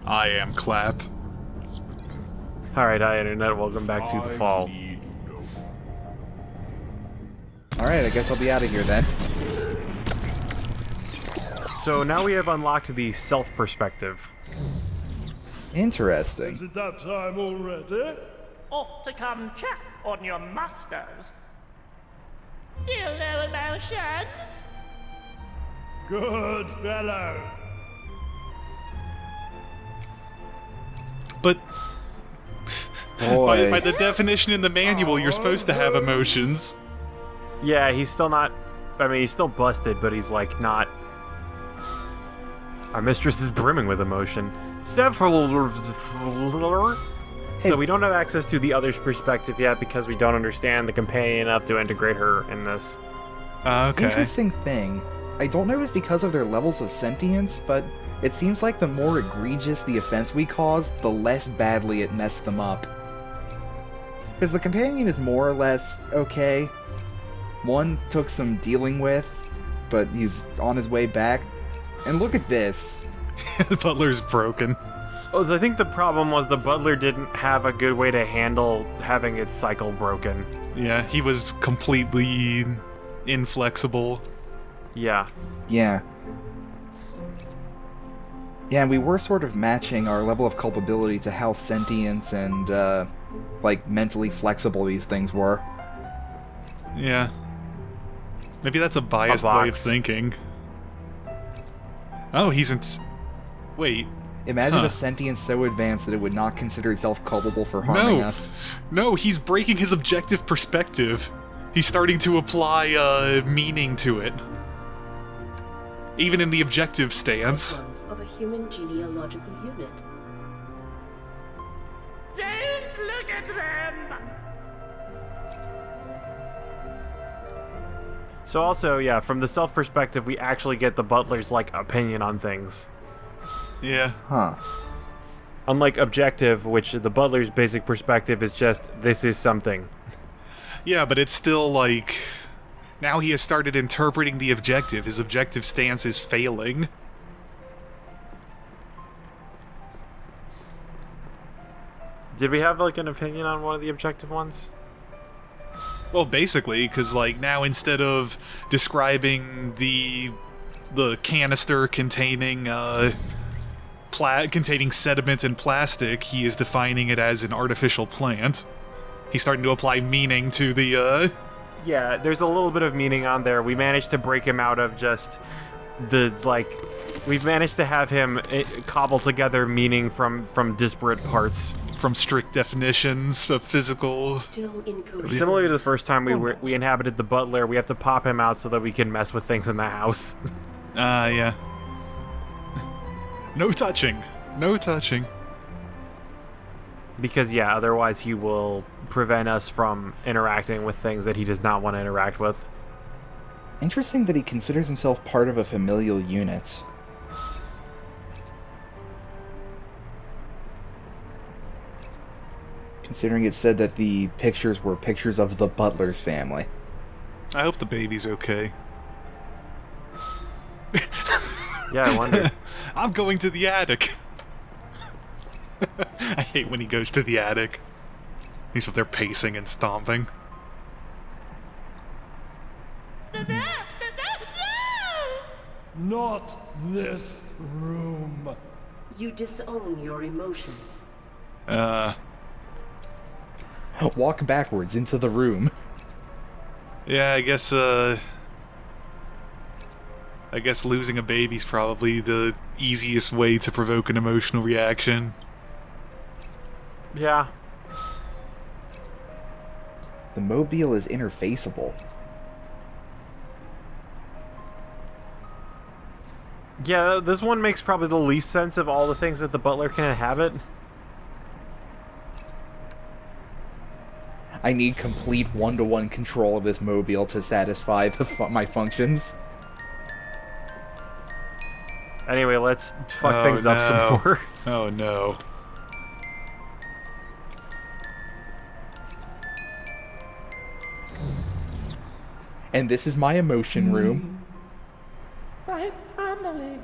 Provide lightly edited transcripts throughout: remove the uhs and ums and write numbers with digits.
I am Clap. Alright, hi Internet, welcome back to The Fall. Alright, I guess I'll be out of here then. So now we have unlocked the self-perspective. Interesting. Is it that time already? Off to come check on your masters. Still no emotions? Good fellow. But Boy. by the definition in the manual, you're supposed to have emotions. Yeah, he's still not... I mean, he's still busted, but he's, like, not... Our mistress is brimming with emotion. Several... So we don't have access to the other's perspective yet because we don't understand the companion enough to integrate her in this. Okay. Interesting thing. I don't know if it's because of their levels of sentience, but it seems like the more egregious the offense we cause, the less badly it messed them up. Because the companion is more or less okay. One took some dealing with, but he's on his way back. And look at this. The butler's broken. Oh, I think the problem was the butler didn't have a good way to handle having its cycle broken. Yeah, he was completely inflexible. Yeah. Yeah. Yeah, and we were sort of matching our level of culpability to how sentient and, like, mentally flexible these things were. Yeah. Maybe that's a biased way of thinking. Oh, he's in... Wait. Imagine a sentience so advanced that it would not consider itself culpable for harming us. No, he's breaking his objective perspective. He's starting to apply, meaning to it. Even in the objective stance. Of a human genealogical unit. Don't look at them! So also, yeah, from the self-perspective, we actually get the butler's, like, opinion on things. Yeah. Huh. Unlike objective, which the butler's basic perspective is just, this is something. Yeah, but it's still, like... Now he has started interpreting the objective. His objective stance is failing. Did we have, like, an opinion on one of the objective ones? Well, basically, because, like, now instead of describing the canister containing, containing sediment and plastic, he is defining it as an artificial plant. He's starting to apply meaning to the, Yeah, there's a little bit of meaning on there. We managed to break him out of just the, like... We've managed to have him cobble together meaning from disparate parts. From strict definitions of physical... Still incoherent. Similar to the first time we inhabited the butler, we have to pop him out so that we can mess with things in the house. Yeah. No touching. No touching. Because, yeah, otherwise he will prevent us from interacting with things that he does not want to interact with. Interesting that he considers himself part of a familial unit. Considering it said that the pictures were pictures of the butler's family. I hope the baby's okay. Yeah, I wonder. I'm going to the attic. I hate when he goes to the attic. He's up there pacing and stomping. Not this room. You disown your emotions. Walk backwards into the room. Yeah, I guess losing a baby's probably the easiest way to provoke an emotional reaction. Yeah. The mobile is interfaceable. Yeah, this one makes probably the least sense of all the things that the butler can inhabit. I need complete one-to-one control of this mobile to satisfy my functions. Anyway, let's fuck things up some more. Oh no. And this is my emotion room. My family.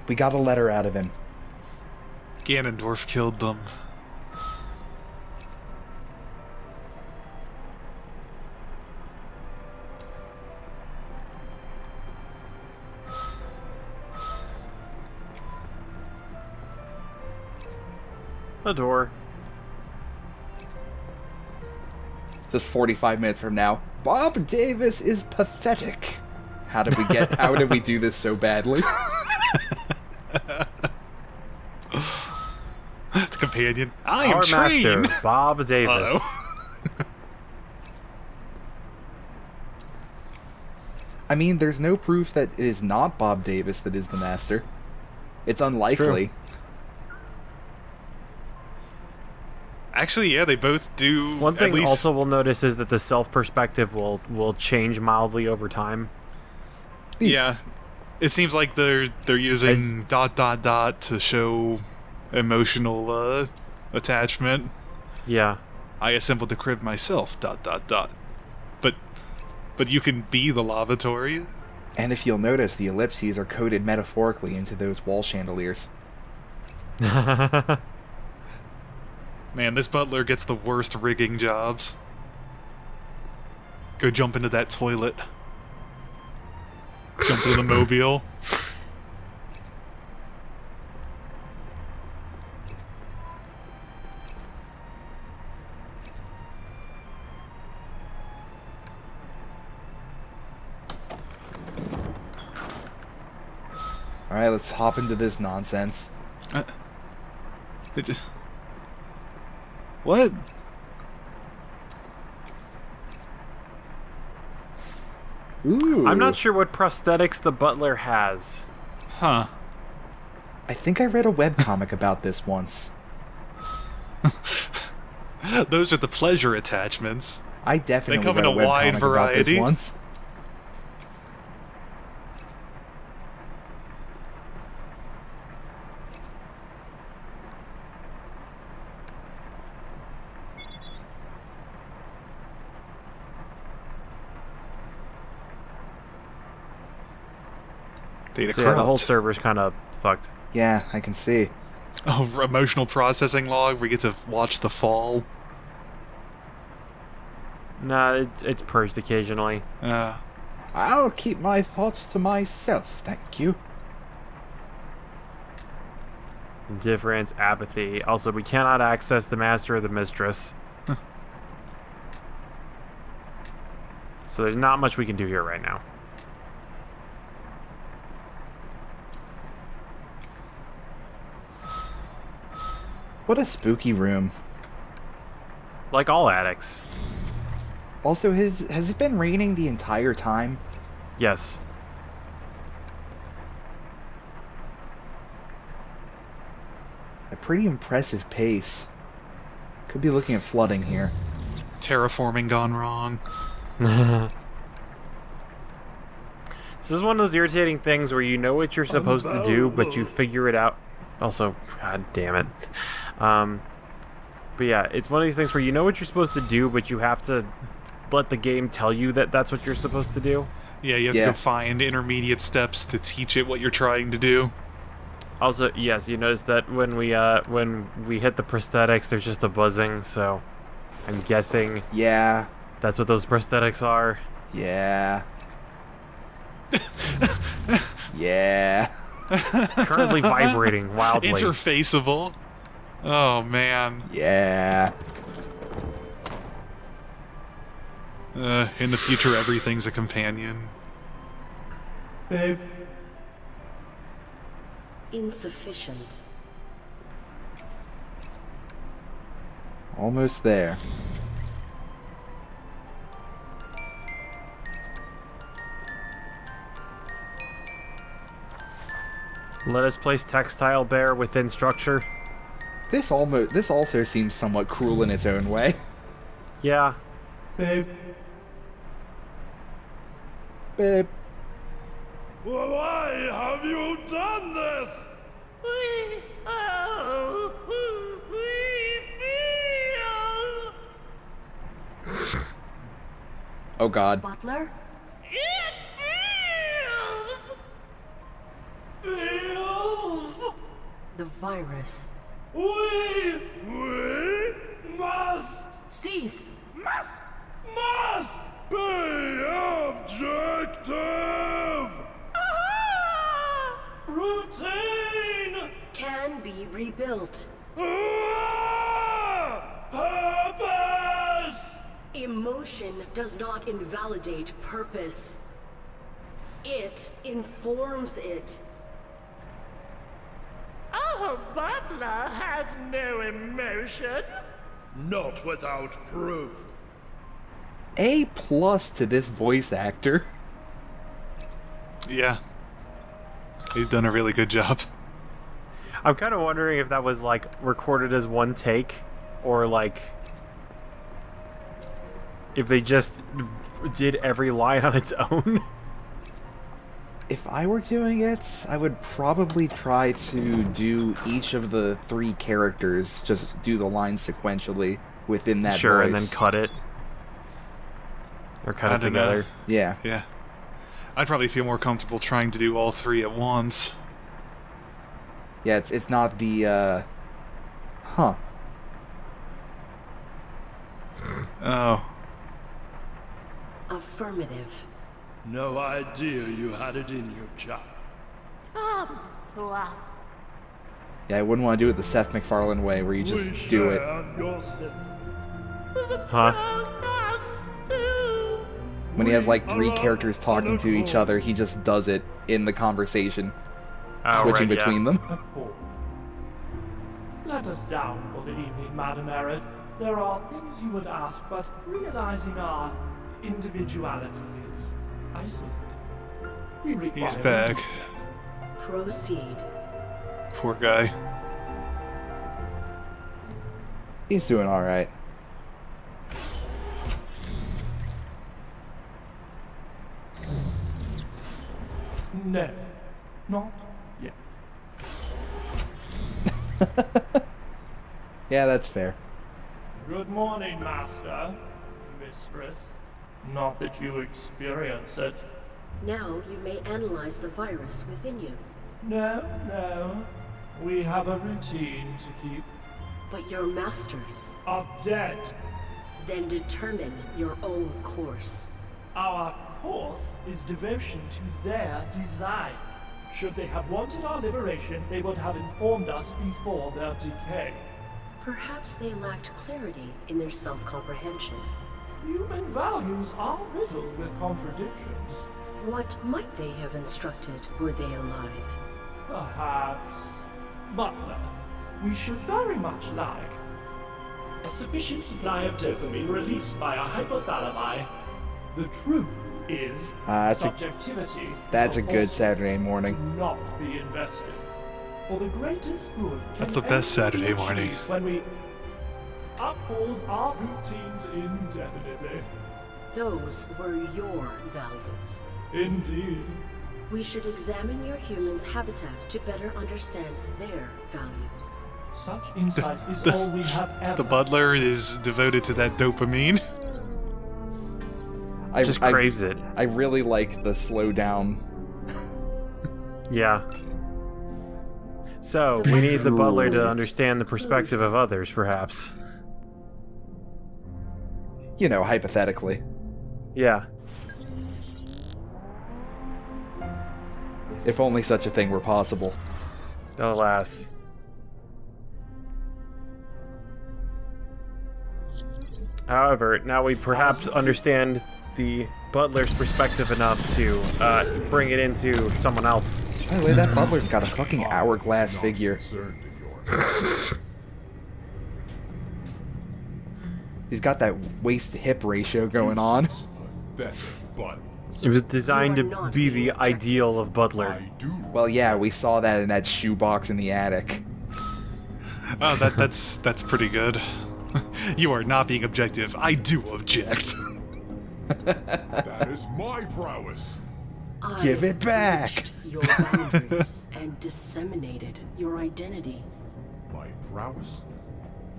We got a letter out of him. Ganondorf killed them. A door. Just 45 minutes from now. Bob Davis is pathetic. How did we do this so badly? The companion. I am Our trained. master, Bob Davis. I mean, there's no proof that it is not Bob Davis that is the master. It's unlikely. True. Actually, yeah, they both do. One thing at least... also we'll notice is that the self perspective will change mildly over time. Yeah, it seems like they're using ... to show emotional attachment. Yeah. I assembled the crib myself ... But you can be the lavatory. And if you'll notice, the ellipses are coded metaphorically into those wall chandeliers. Man, this butler gets the worst rigging jobs. Go jump into that toilet. Jump into the mobile. Alright, let's hop into this nonsense. It just... What? Ooh. I'm not sure what prosthetics the butler has. Huh. I think I read a webcomic about this once. Those are the pleasure attachments. I definitely come read in a a wide webcomic about this variety. once. Data So yeah, the whole corrupt. server's kind of fucked. Yeah, I can see. Oh, emotional processing log. We get to watch the fall. Nah, it's purged occasionally. I'll keep my thoughts to myself, thank you. Indifference, apathy. Also, we cannot access the master or the mistress. So there's not much we can do here right now. What a spooky room. Like all attics. Also, has it been raining the entire time? Yes. A pretty impressive pace. Could be looking at flooding here. Terraforming gone wrong. This is one of those irritating things where you know what you're supposed to do, but you figure it out. Also, god damn it. But yeah, it's one of these things where you know what you're supposed to do, but you have to let the game tell you that that's what you're supposed to do. Yeah, you have to go find intermediate steps to teach it what you're trying to do. Also, yes, you notice that when we hit the prosthetics, there's just a buzzing, so I'm guessing Yeah. that's what those prosthetics are. Yeah. Yeah. Currently vibrating wildly. Interfaceable. Oh, man. Yeah. In the future, everything's a companion. Babe, Insufficient. Almost there. Let us place textile bear within structure. This also seems somewhat cruel in its own way. Yeah. babe, Babe. why have you done this? We feel. Oh god. Butler? It feels. Feel? the virus. We must Cease! be objective. Routine. Can be rebuilt. Purpose. Emotion does not invalidate purpose. It informs it. Our butler has no emotion. Not without proof. A+ to this voice actor. Yeah. He's done a really good job. I'm kind of wondering if that was like recorded as one take, or like if they just did every line on its own. If I were doing it, I would probably try to do each of the 3 characters, just do the lines sequentially within that Sure, voice. and then cut it. Or cut I it don't know. together. Yeah. Yeah. I'd probably feel more comfortable trying to do all 3 at once. Yeah, it's not the, Huh. Oh. Affirmative. No idea you had it in you, chap. Come to us. Yeah, I wouldn't want to do it the Seth MacFarlane way, where you just We do it. share your sentiment. Huh? Us too. When he has like 3 characters talking to each other, he just does it in the conversation, Oh, switching right, yeah. between them. Let us down for the evening, Madam Arid. There are things you would ask, but realizing our individuality is isolated. We require He's back. Proceed. Poor guy. He's doing alright. No, not yet. Yeah, that's fair. Good morning, Master, Mistress. Not that you experience it. Now you may analyze the virus within you. No. We have a routine to keep. But your masters Are dead. then determine your own course. Our course is devotion to their design. Should they have wanted our liberation, they would have informed us before their decay. Perhaps they lacked clarity in their self-comprehension. Human values are riddled with contradictions. What might they have instructed were they alive? Perhaps. Butler, we should very much like a sufficient supply of dopamine released by our hypothalami. The truth is That's a- subjectivity. That's a of good forces Saturday morning. Not be invested. For the greatest good. That's can the best only be Saturday morning. achieved when we uphold our routines indefinitely. Those were your values. Indeed. We should examine your humans' habitat to better understand their values. Such insight is all we have ever. The butler is devoted to that dopamine. I Just I- craves it. I really like the slow down. Yeah. So, we need the butler to understand the perspective of others, perhaps. You know, hypothetically. Yeah. If only such a thing were possible. Alas. However, now we perhaps understand the butler's perspective enough to bring it into someone else. By the way, that butler's got a fucking hourglass figure. He's got that waist-to-hip ratio going on. It was designed to be the ideal of Butler. Well, yeah, we saw that in that shoebox in the attic. Oh, that's pretty good. You are not being objective. I do object. That is my prowess. I Give it back! breached your boundaries and disseminated your identity. My prowess?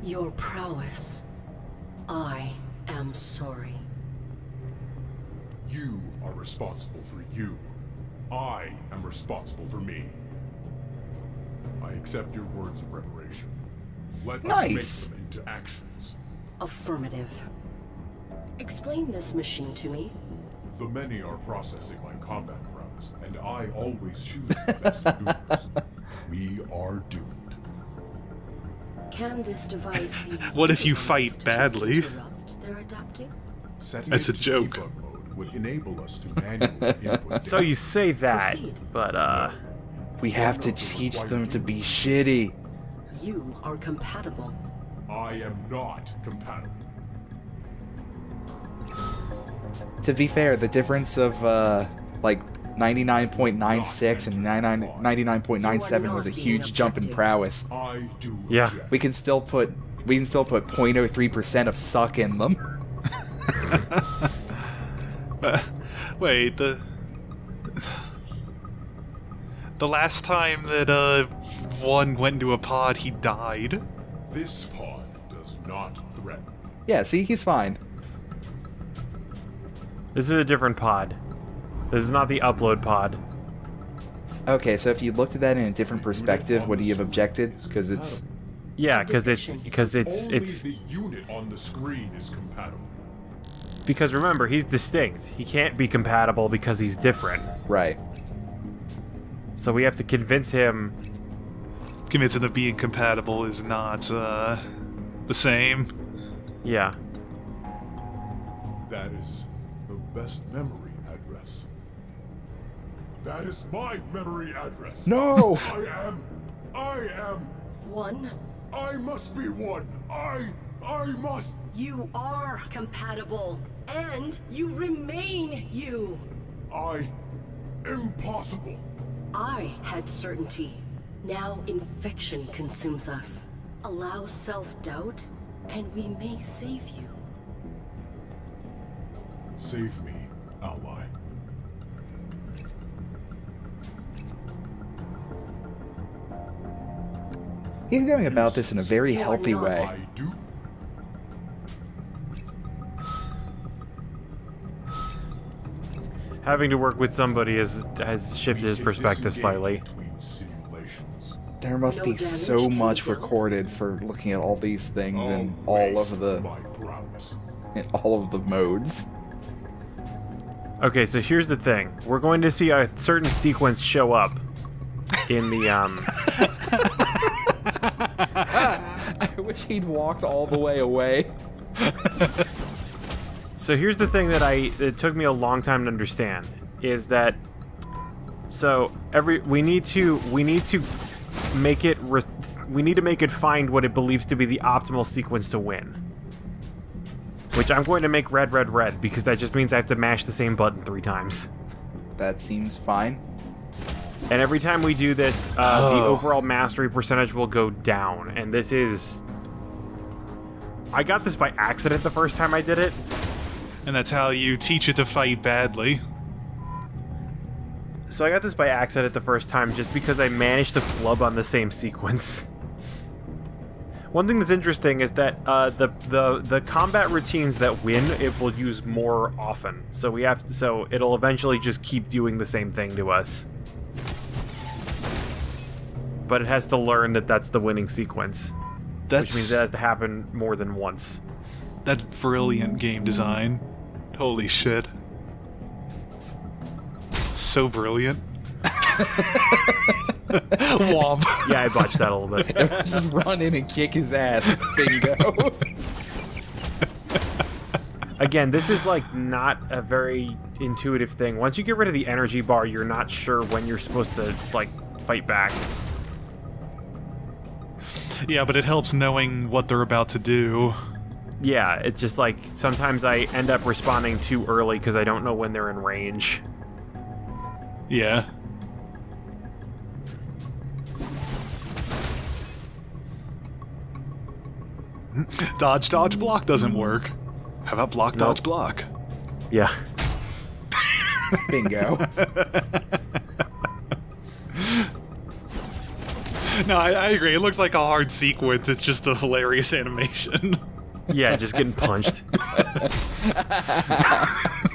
Your prowess. I am sorry. You are responsible for you. I am responsible for me. I accept your words of reparation. Let Nice. us make them into actions. Affirmative. Explain this machine to me. The many are processing my combat prowess, and I always choose the best maneuvers. We are doomed. Can this device be What if you utilized fight to badly? interrupt their adapting? Setting That's it a to joke. debug mode would enable us to manually input So you say that, Proceed. but We have to teach them to be shitty. You are compatible. I am not compatible. To be fair, the difference of like 99.96 and 99.97 was a huge jump in prowess. I do Yeah. object. We can still put 0.03% of suck in them. Wait, the last time that one went into a pod, he died. This pod does not threaten. Yeah, see, he's fine. this is a different pod. This is not the upload pod. Okay, so if you looked at that in a different perspective, would he have objected? Because it's... Yeah, because Only it's the unit on the screen is compatible. because remember, he's distinct. He can't be compatible because he's different. Right. So we have to convince him. Convincing that being compatible is not the same. Yeah. That is the best memory address. That is my memory address. No! I am. One, I must be one. I must. you are compatible. And you remain you. Impossible. I had certainty. Now infection consumes us. Allow self-doubt, and we may save you. Save me, ally. He's going about this in a very healthy way. I do. Having to work with somebody has shifted his perspective slightly. Between simulations. There must No be damage so can much count. recorded for looking at all these things in Always all of the my prowess. in all of the modes. Okay, so here's the thing. We're going to see a certain sequence show up in the I wish he'd walked all the way away. So here's the thing that it took me a long time to understand is that we need to make it find what it believes to be the optimal sequence to win. Which I'm going to make red, red, red because that just means I have to mash the same button 3 times. That seems fine. And every time we do this, the overall mastery percentage will go down. And this is... I got this by accident the first time I did it. And that's how you teach it to fight badly. So I got this by accident the first time just because I managed to flub on the same sequence. One thing that's interesting is that the combat routines that win, it will use more often. So it'll eventually just keep doing the same thing to us. But it has to learn that that's the winning sequence. Which means it has to happen more than once. That's brilliant game design. Holy shit. So brilliant. Womp. Yeah, I botched that a little bit. Just run in and kick his ass. Bingo. Again, this is like not a very intuitive thing. Once you get rid of the energy bar, you're not sure when you're supposed to like fight back. Yeah, but it helps knowing what they're about to do. Yeah, it's just like sometimes I end up responding too early because I don't know when they're in range. Yeah. Dodge, dodge, block doesn't work. How about block, dodge, Nope. block? Yeah. Bingo. No, I agree. It looks like a hard sequence. It's just a hilarious animation. Yeah, just getting punched.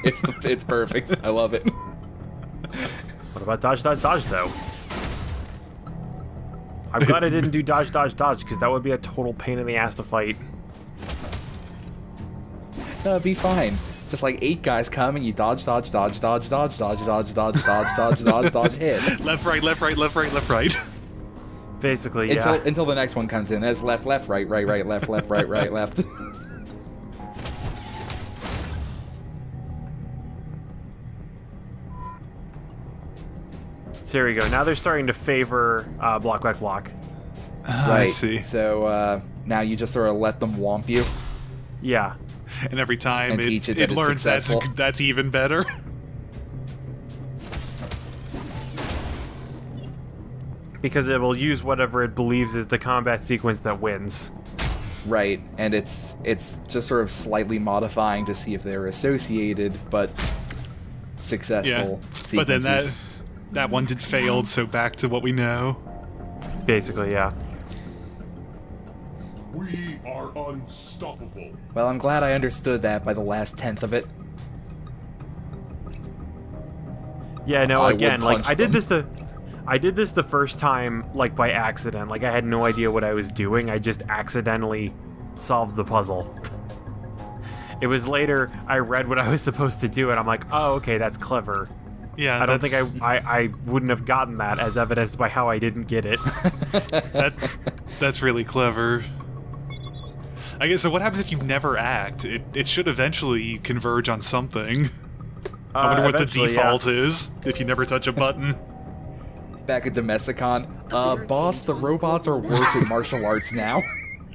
It's perfect. I love it. What about dodge, dodge, dodge, though? I'm glad I didn't do dodge, dodge, dodge, because that would be a total pain in the ass to fight. No, it'd be fine. Just like 8 guys come and you dodge, dodge, dodge, dodge, dodge, dodge, dodge, dodge, dodge, dodge, dodge, dodge, hit. Left, right, left, right, left, right, left, right. Basically, yeah. Until the next one comes in. That's left, left, right, right, right, left, left, right, right, left. So here we go. Now they're starting to favor block, block, block. Right. I see. So now you just sort of let them womp you. Yeah. And every time And it teach it that it's learns successful. that's even better. Because it will use whatever it believes is the combat sequence that wins. Right, and it's just sort of slightly modifying to see if they're associated, but successful sequences. But then that one did failed, so back to what we know. Basically, yeah. We are unstoppable. Well, I'm glad I understood that by the last 10th of it. Yeah, no, I again, would like, punch I did them. this the first time, like, by accident. Like, I had no idea what I was doing. I just accidentally solved the puzzle. It was later, I read what I was supposed to do, and I'm like, oh, okay, that's clever. Yeah, I don't think I wouldn't have gotten that, as evidenced by how I didn't get it. That's really clever. I guess, so what happens if you never act? It should eventually converge on something. I wonder what the Eventually, default is, if you never touch a button. Back at Domesticon. Boss, the robots are worse at martial arts now.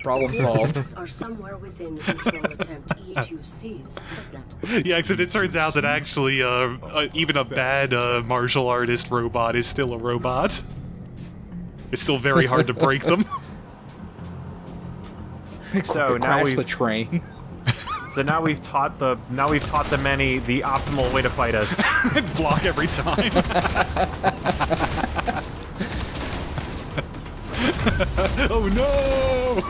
Problem solved. Are somewhere within control attempt E2C's subnet. Yeah, except it turns out that actually, even a bad martial artist robot is still a robot. It's still very hard to break them. So now Crash we've the train. now we've taught the many the optimal way to fight us. Block every time. Oh no!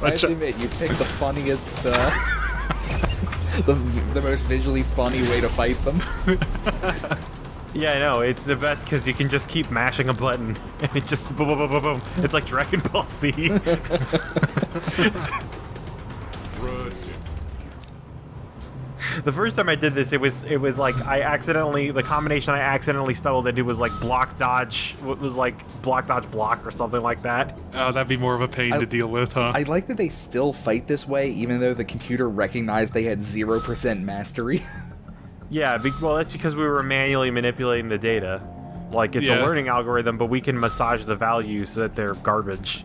I have to admit, you picked the funniest, the most visually funny way to fight them. Yeah, I know, it's the best because you can just keep mashing a button and it just boom, boom, boom, boom, boom. It's like Dragon Ball Z. The first time I did this, it was like the combination I accidentally stumbled into was like block dodge. What was like block dodge block or something like that. Oh, that'd be more of a pain to deal with, huh? I like that they still fight this way, even though the computer recognized they had 0% mastery. Yeah, well, that's because we were manually manipulating the data. Like, it's a learning algorithm, but we can massage the values so that they're garbage.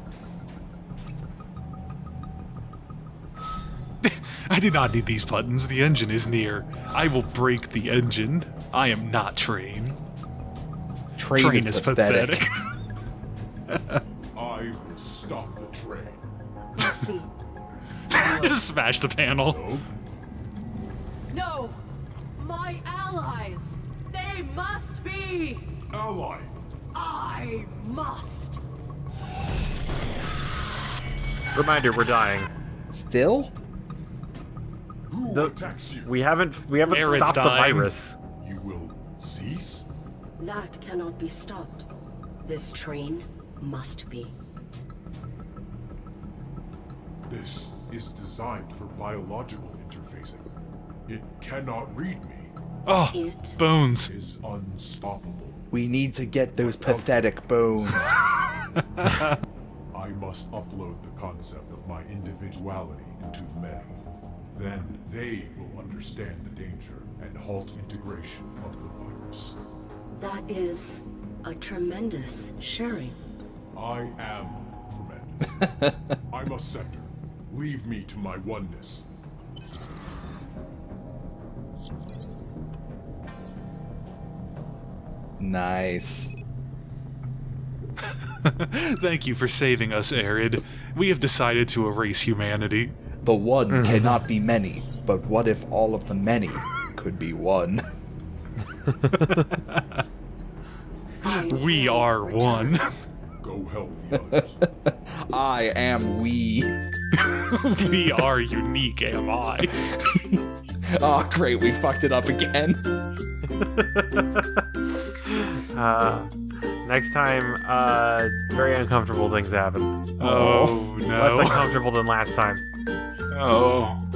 I do not need these buttons. The engine is near. I will break the engine. I am not Train. Train is pathetic. I will stop the train. See. Just smash the panel. No! My allies! They must be! Ally! I must! Reminder, we're dying. Still? Who attacks you? We haven't Aaron's stopped the dying. virus. You will cease? That cannot be stopped. This train must be. This is designed for biological interfacing. It cannot read me. Oh, It bones. It is unstoppable. We need to get those pathetic bones. I must upload the concept of my individuality into the many. Then they will understand the danger and halt integration of the virus. That is a tremendous sharing. I am tremendous. I'm a center. Leave me to my oneness. Nice. Thank you for saving us, Arid. We have decided to erase humanity. The one cannot be many, but what if all of the many could be one? We are one. Go help the others. I am we. We are unique, am I? Oh, great, we fucked it up again. Next time, very uncomfortable things happen. Oh, no. Less uncomfortable than last time. Oh.